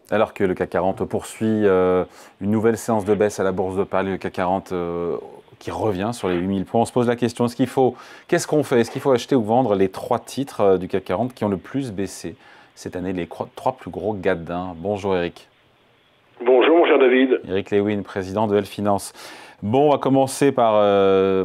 Alors que le CAC 40 poursuit une nouvelle séance de baisse à la Bourse de Paris, le CAC 40 qui revient sur les 8000 points. On se pose la question, qu'est-ce qu'on fait? Est-ce qu'il faut acheter ou vendre les 3 titres du CAC 40 qui ont le plus baissé cette année, les 3 plus gros gadins? Bonjour Eric. Bonjour mon cher David. Eric Lewin, président de L-Finance. Bon, on va commencer par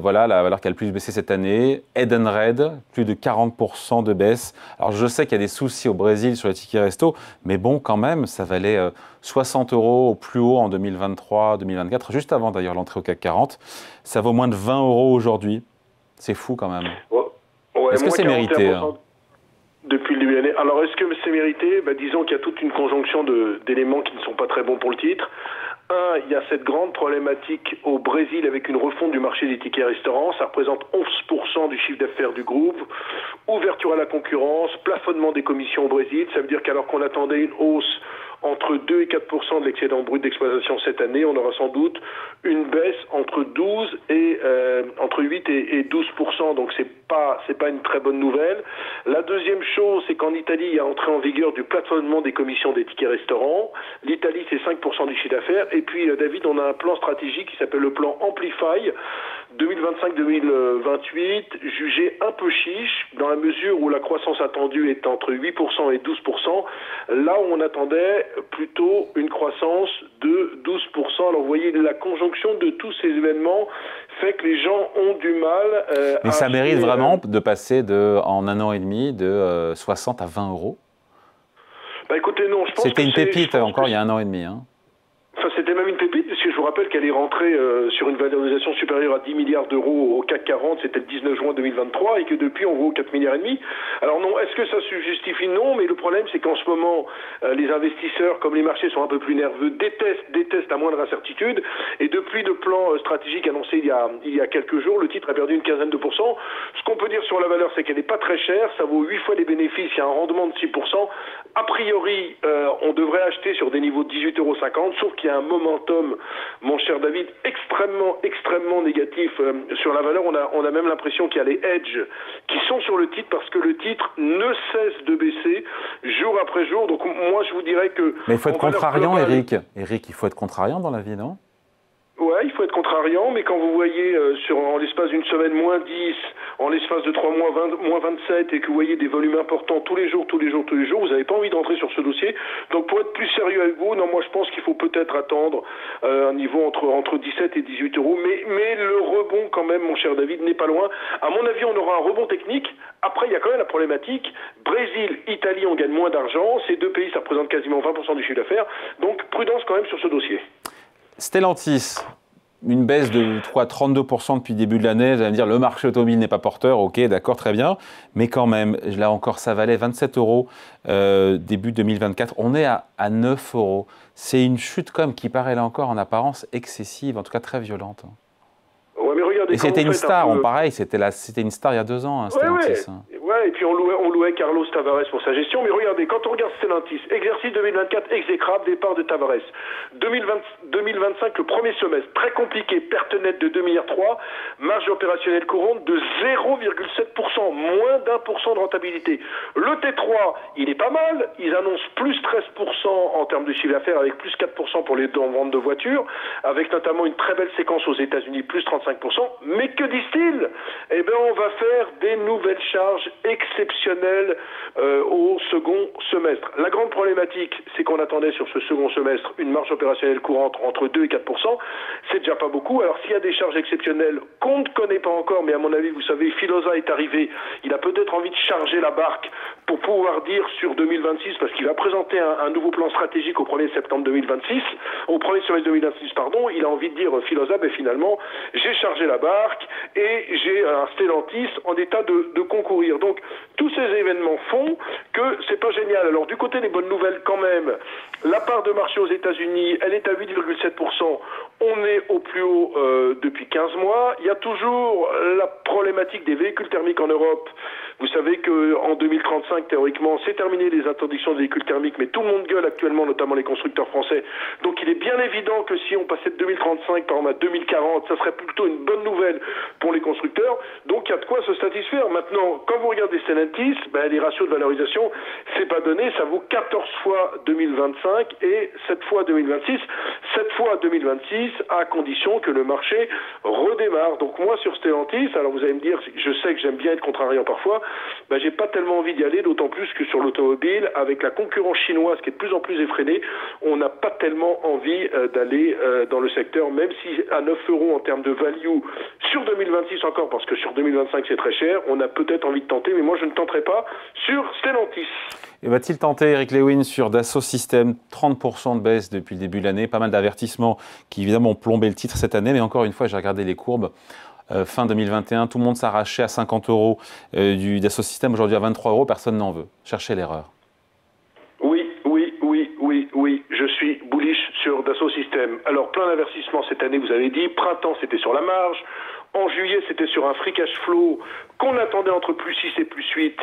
voilà, la valeur qui a le plus baissé cette année. Edenred, plus de 40% de baisse. Alors je sais qu'il y a des soucis au Brésil sur les tickets resto, mais bon, quand même, ça valait 60 € au plus haut en 2023-2024, juste avant d'ailleurs l'entrée au CAC 40. Ça vaut moins de 20 € aujourd'hui. C'est fou quand même. Ouais, est-ce que c'est mérité depuis le début de l'année. Alors, est-ce que c'est mérité? Disons qu'il y a toute une conjonction d'éléments qui ne sont pas très bons pour le titre. Un, il y a cette grande problématique au Brésil avec une refonte du marché des tickets restaurants. Ça représente 11% du chiffre d'affaires du groupe. Ouverture à la concurrence, plafonnement des commissions au Brésil. Ça veut dire qu'alors qu'on attendait une hausse entre 2 et 4% de l'excédent brut d'exploitation cette année, on aura sans doute une baisse entre 8 et 12%. Donc c'est pas une très bonne nouvelle. La deuxième chose, c'est qu'en Italie, il y a entré en vigueur du plafonnement des commissions des tickets restaurants. L'Italie, c'est 5% du chiffre d'affaires. Et puis, David, on a un plan stratégique qui s'appelle le plan Amplify 2025-2028, jugé un peu chiche, dans la mesure où la croissance attendue est entre 8% et 12%, là où on attendait plutôt une croissance de 12%. Alors vous voyez, la conjonction de tous ces événements fait que les gens ont du mal Mais ça mérite vraiment de passer en un an et demi de 60 à 20 €? Écoutez, non, je pense c'était une pépite encore il y a un an et demi. Enfin, c'était même une pépite, puisque je vous rappelle qu'elle est rentrée sur une valorisation supérieure à 10 milliards d'euros au CAC 40, c'était le 19 juin 2023, et que depuis, on vaut 4 milliards et demi. Alors non, est-ce que ça se justifie? Non, mais le problème, c'est qu'en ce moment, les investisseurs, comme les marchés sont un peu plus nerveux, détestent la moindre incertitude, et depuis le plan stratégique annoncé il y a quelques jours, le titre a perdu une quinzaine de pourcents. Ce qu'on peut dire sur la valeur, c'est qu'elle n'est pas très chère, ça vaut 8 fois les bénéfices, il y a un rendement de 6%. A priori, on devrait acheter sur des niveaux de 18,50 €, sauf qu'il y a un momentum, mon cher David, extrêmement négatif sur la valeur. On a même l'impression qu'il y a les hedges qui sont sur le titre parce que le titre ne cesse de baisser jour après jour. Donc moi, je vous dirais que... Mais il faut être contrariant, Eric. Eric, il faut être contrariant dans la vie, non? Ouais, il faut être contrariant, mais quand vous voyez en l'espace d'une semaine moins 10, en l'espace de 3 mois moins 27, et que vous voyez des volumes importants tous les jours, vous n'avez pas envie d'entrer sur ce dossier. Donc pour être plus sérieux avec vous, non, moi je pense qu'il faut peut-être attendre un niveau entre 17 et 18 €. Mais le rebond quand même, mon cher David, n'est pas loin. À mon avis, on aura un rebond technique. Après, il y a quand même la problématique. Brésil, Italie, on gagne moins d'argent. Ces deux pays, ça représente quasiment 20% du chiffre d'affaires. Donc prudence quand même sur ce dossier. Stellantis, une baisse de 32% depuis le début de l'année. Vous allez me dire, le marché automobile n'est pas porteur. Ok, d'accord, très bien. Mais quand même, là encore, ça valait 27 € début 2024. On est à 9 €. C'est une chute quand même qui paraît là encore en apparence excessive, en tout cas très violente. Ouais, mais regardez, et c'était une star, pareil, c'était une star il y a 2 ans, Stellantis. Ouais, et puis on louait Carlos Tavares pour sa gestion. Mais regardez, quand on regarde Stellantis, exercice 2024 exécrable, départ de Tavares. 2025, le premier semestre, très compliqué, perte nette de 2,3 milliards, marge opérationnelle courante de 0,7%, moins d'1% de rentabilité. Le T3, il est pas mal, ils annoncent plus 13% en termes de chiffre d'affaires, avec plus 4% pour les ventes de voitures, avec notamment une très belle séquence aux États-Unis, plus 35%. Mais que disent-ils? Eh bien, on va faire des nouvelles charges exceptionnelles au second semestre. La grande problématique, c'est qu'on attendait sur ce second semestre une marge opérationnelle courante entre 2 et 4%. C'est déjà pas beaucoup. Alors, s'il y a des charges exceptionnelles qu'on ne connaît pas encore, mais à mon avis, vous savez, Filosa est arrivé, il a peut-être envie de charger la barque pour pouvoir dire sur 2026, parce qu'il va présenter un nouveau plan stratégique au 1er septembre 2026, au 1er semestre 2026, pardon, il a envie de dire, Filosa, finalement, j'ai chargé la barque et j'ai un Stellantis en état de concourir. Donc, tous ces événements font que c'est pas génial. Alors, du côté des bonnes nouvelles, quand même, la part de marché aux États-Unis, elle est à 8,7%. On est au plus haut depuis 15 mois. Il y a toujours la problématique des véhicules thermiques en Europe. Vous savez qu'en 2035, théoriquement, c'est terminé les interdictions de véhicules thermiques, mais tout le monde gueule actuellement, notamment les constructeurs français. Donc il est bien évident que si on passait de 2035 par exemple à 2040, ça serait plutôt une bonne nouvelle pour les constructeurs. Donc il y a de quoi se satisfaire. Maintenant, quand vous regardez regardez Stellantis, les ratios de valorisation, c'est pas donné, ça vaut 14 fois 2025 et 7 fois 2026. 7 fois 2026 à condition que le marché redémarre. Donc moi sur Stellantis, alors vous allez me dire, je sais que j'aime bien être contrariant parfois, j'ai pas tellement envie d'y aller, d'autant plus que sur l'automobile, avec la concurrence chinoise qui est de plus en plus effrénée, on n'a pas tellement envie d'aller dans le secteur, même si à 9 € en termes de value sur 2026 encore, parce que sur 2025 c'est très cher, on a peut-être envie de tenter, mais moi je ne tenterai pas sur Stellantis. Et va-t-il tenter, Eric Lewin, sur Dassault Systèmes, 30% de baisse depuis le début de l'année, pas mal d'avertissements qui évidemment ont plombé le titre cette année, mais encore une fois, j'ai regardé les courbes, fin 2021, tout le monde s'arrachait à 50 € du Dassault Systèmes, aujourd'hui à 23 €, personne n'en veut. Cherchez l'erreur. Oui, je suis bullish sur Dassault Systèmes. Alors, plein d'investissements cette année, vous avez dit. Printemps, c'était sur la marge. En juillet, c'était sur un free cash flow qu'on attendait entre plus 6 et plus 8,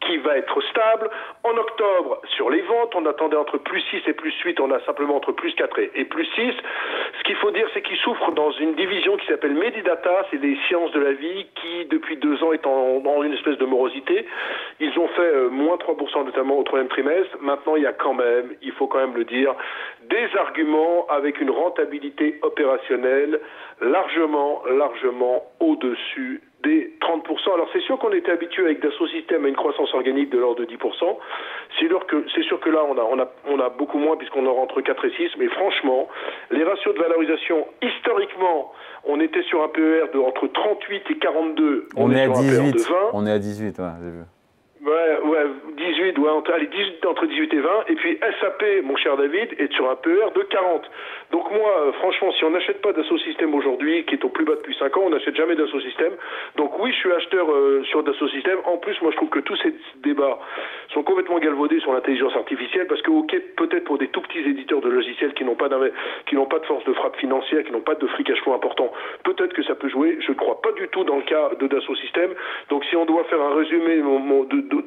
qui va être stable. En octobre, sur les ventes, on attendait entre plus 6 et plus 8, on a simplement entre plus 4 et plus 6. Ce qu'il faut dire, c'est qu'ils souffrent dans une division qui s'appelle Medidata, c'est des sciences de la vie qui, depuis 2 ans, est dans une espèce de morosité. Ils ont fait moins 3%, notamment au 3e trimestre. Maintenant, il y a quand même, il faut quand même le dire, des arguments avec une rentabilité opérationnelle largement au-dessus des 30%. Alors c'est sûr qu'on était habitué avec Dassault Systèmes à une croissance organique de l'ordre de 10%. C'est sûr que là on a beaucoup moins puisqu'on aura entre 4 et 6, mais franchement, les ratios de valorisation, historiquement, on était sur un PER de entre 38 et 42. On est à 18. De 20. On est à 18, ouais, j'ai vu. Ouais, 18, entre 18 et 20. Et puis SAP, mon cher David, est sur un PER de 40. Donc moi, franchement, si on n'achète pas Dassault Systèmes aujourd'hui, qui est au plus bas depuis 5 ans, on n'achète jamais Dassault Systèmes. Donc oui, je suis acheteur sur Dassault Systèmes. En plus, moi, je trouve que tous ces débats sont complètement galvaudés sur l'intelligence artificielle, parce que, ok, peut-être pour des tout petits éditeurs de logiciels qui n'ont pas de force de frappe financière, qui n'ont pas de free cash flow important, peut-être que ça peut jouer. Je ne crois pas du tout dans le cas de Dassault Systèmes. Donc si on doit faire un résumé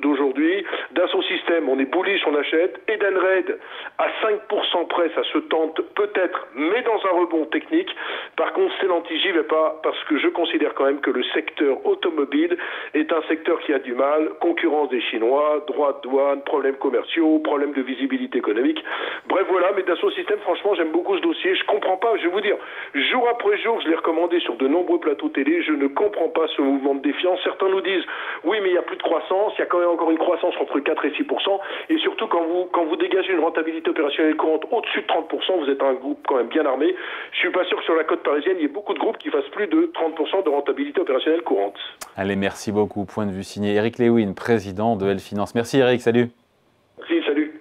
d'aujourd'hui, Dassault Systèmes, on est bullish, on achète. Edenred, à 5% près, ça se tente peut-être, mais dans un rebond technique. Par contre, Stellantis, j'y vais pas, parce que je considère quand même que le secteur automobile est un secteur qui a du mal. Concurrence des Chinois, droits de douane, problèmes commerciaux, problèmes de visibilité économique. Bref, voilà, mais Dassault Systèmes, franchement, j'aime beaucoup ce dossier. Je comprends pas, je vais vous dire, jour après jour, je l'ai recommandé sur de nombreux plateaux télé, je ne comprends pas ce mouvement de défiance. Certains nous disent, oui, mais il n'y a plus de croissance, il y a quand même encore une croissance entre 4 et 6%, et surtout quand vous dégagez une rentabilité opérationnelle courante au-dessus de 30%, vous êtes un groupe quand même bien armé. Je suis pas sûr que sur la côte parisienne, il y ait beaucoup de groupes qui fassent plus de 30% de rentabilité opérationnelle courante. Allez, merci beaucoup. Point de vue signé Eric Lewin, président de L Finance. Merci Eric, salut. Merci, salut.